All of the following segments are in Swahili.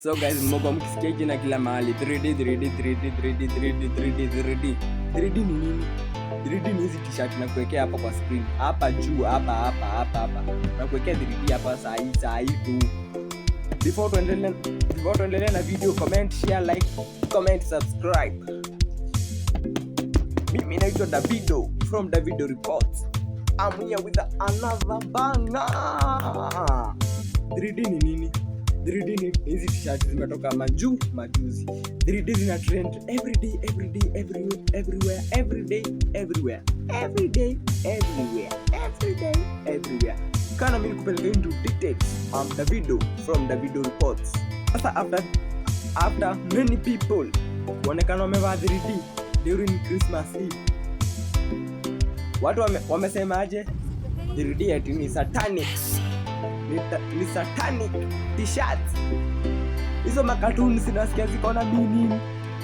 So guys, mmoja mkisikia jina kila mahali 3D 3D 3D 3D 3D 3D 3D 3D ni nini? 3D ni hizi t-shirt na kuwekea hapa kwa screen. Hapa juu, hapa. Na kuwekea 3D hapa saa hii tu. Before tuendelee na video, comment, share, like, comment, subscribe. Mimi naitwa Davido from Davido Reports. I'm here with another banger. 3D ni nini? 3D ni hizi t-shirt zimetoka majuzi. 3D zina trend every day, everywhere. Kana mimi kupeleka into details. I'm Davido from Davido Reports. Sasa after many people wanekana wamevaa 3D during Christmas Eve, watu wamesema aje 3D eti ni satanic. Ni satanic t-shirts. Hizo makatuni sinasikia ziko na meaning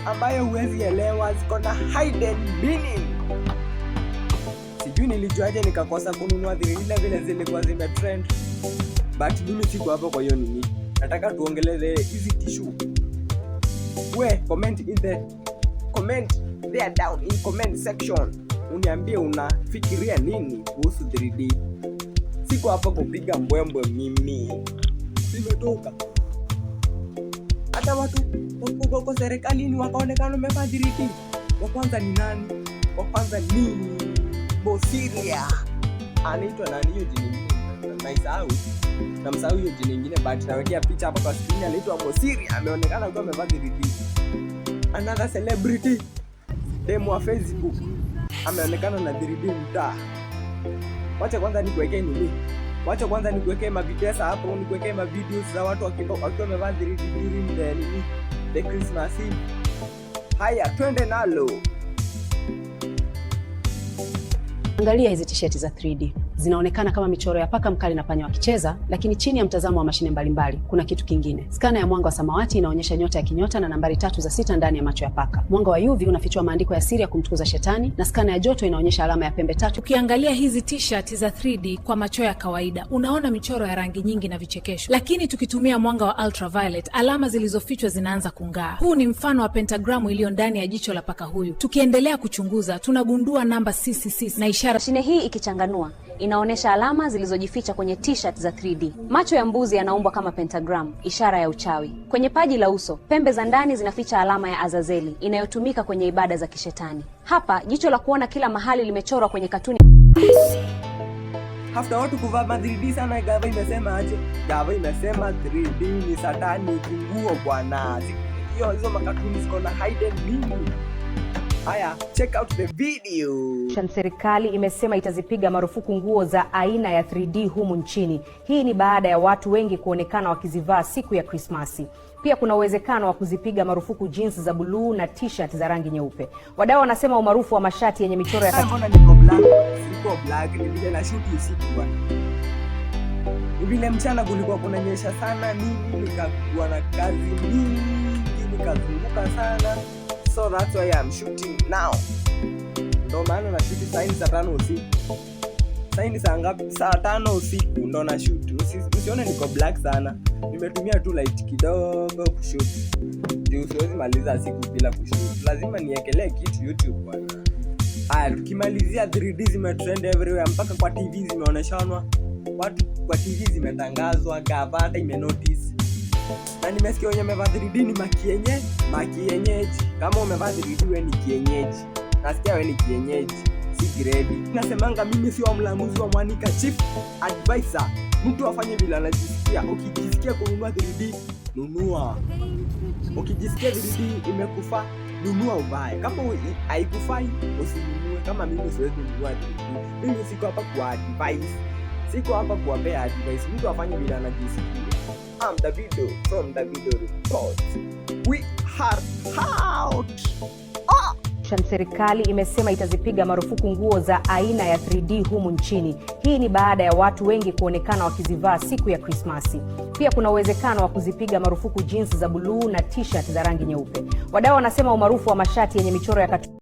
ambayo huwezi elewa, ziko na hidden meaning. Sijui nilijuaje nikakosa kununua 3D vile zilikuwa zimetrend. But mimi siko hapo kwa hiyo nini. Nataka tuongeleze hizi tissue. Comment there down in comment section. Uniambie unafikiria nini kuhusu 3D. Siko hapa kupiga mbwembwe mimi. Simetoka. Hata watu wako serikalini wakaonekana wamevaa 3D. Wa kwanza ni nani? Wa kwanza ni Mosiria. Anaitwa nani hiyo jina lingine? Namsahau hiyo jina lingine, but nawekea picha hapa kwa screen. Anaitwa Mosiria, ameonekana akiwa amevaa 3D. Another celebrity, demo wa Facebook, ameonekana na 3D mtaa. Wacha kwanza nikuwekee mavitesa hapo, nikuwekee mavideos za watu wakiwa wamevaa 3D during the Christmas Eve. Haya, twende nalo. Angalia hizi t-shirt za 3D. Zinaonekana kama michoro ya paka mkali na panya wakicheza, lakini chini ya mtazamo wa mashine mbalimbali kuna kitu kingine. Skana ya mwanga wa samawati inaonyesha nyota ya kinyota na nambari 3 za 6 ndani ya macho ya paka. Mwanga wa UV unafichua maandiko ya siri ya kumtukuza shetani, na skana ya joto inaonyesha alama ya pembe 3. Ukiangalia hizi t-shirt za 3D kwa macho ya kawaida, unaona michoro ya rangi nyingi na vichekesho. Lakini tukitumia mwanga wa ultraviolet, alama zilizofichwa zinaanza kung'aa. Huu ni mfano wa pentagramu iliyo ndani ya jicho la paka huyu. Tukiendelea kuchunguza, tunagundua namba 666 na ishara. Mashine hii ikichanganua inaonesha alama zilizojificha kwenye t-shirt za 3D. Macho ya mbuzi yanaumbwa kama pentagram, ishara ya uchawi. Kwenye paji la uso, pembe za ndani zinaficha alama ya Azazeli inayotumika kwenye ibada za kishetani. Hapa jicho la kuona kila mahali limechorwa kwenye katuni. After watu kuvaa 3D sana, Gava imesema aje? Gava imesema 3D ni satani kinguo bwana. Hizo makatuni ziko na hidden meaning. Haya, check out the video. Serikali imesema itazipiga marufuku nguo za aina ya 3D humu nchini. Hii ni baada ya watu wengi kuonekana wakizivaa siku ya Krismasi. Pia kuna uwezekano wa kuzipiga marufuku jeans za buluu na t-shirt za rangi nyeupe. Wadau wanasema umaarufu wa mashati yenye michoro ya mbona niko black ni vile na shoot usiku bwana. Ni vile mchana kulikuwa kunanyesha sana, nini nikakuwa na kazi nyingi, nikazunguka sana. So that's why I'm shooting now. Ndo maana na shoot saa 5 usiku. Saa saa ngapi? Saa 5 usiku ndo na shoot. Usione niko black sana. Nimetumia tu light kidogo kushoot. Juu siwezi maliza siku bila kushoot. Lazima niekelee kitu YouTube bwana. Haya, tukimalizia 3D zimetrend everywhere, mpaka kwa TV zimeoneshana. Watu kwa TV zimetangazwa, Gava hata imenotice. Na nimesikia wenye wamevaa 3D ni makienyeji. Kama umevaa 3D wewe ni kienyeji. Nasikia wewe ni kienyeji, si grade. Nasemanga mimi sio mlamuzi wa Mwanika, chief advisor. Mtu afanye vile anajisikia. Ukijisikia kununua 3D, nunua. Ukijisikia 3D imekufa, nunua uvae. Kama haikufai, usinunue. Kama mimi siwezi kununua 3D. Mimi siko hapa kwa advice. Siko hapa kuwapea advice. Mtu afanye vile anajisikia. I'm Davido from Davido Reports. We are out. Serikali imesema itazipiga marufuku nguo za aina ya 3D humu nchini. Hii ni baada ya watu wengi kuonekana wakizivaa siku ya Krismasi. Pia kuna uwezekano wa kuzipiga marufuku jeans za buluu na t-shirt za rangi nyeupe. Wadau wanasema umaarufu wa mashati yenye michoro ya katuni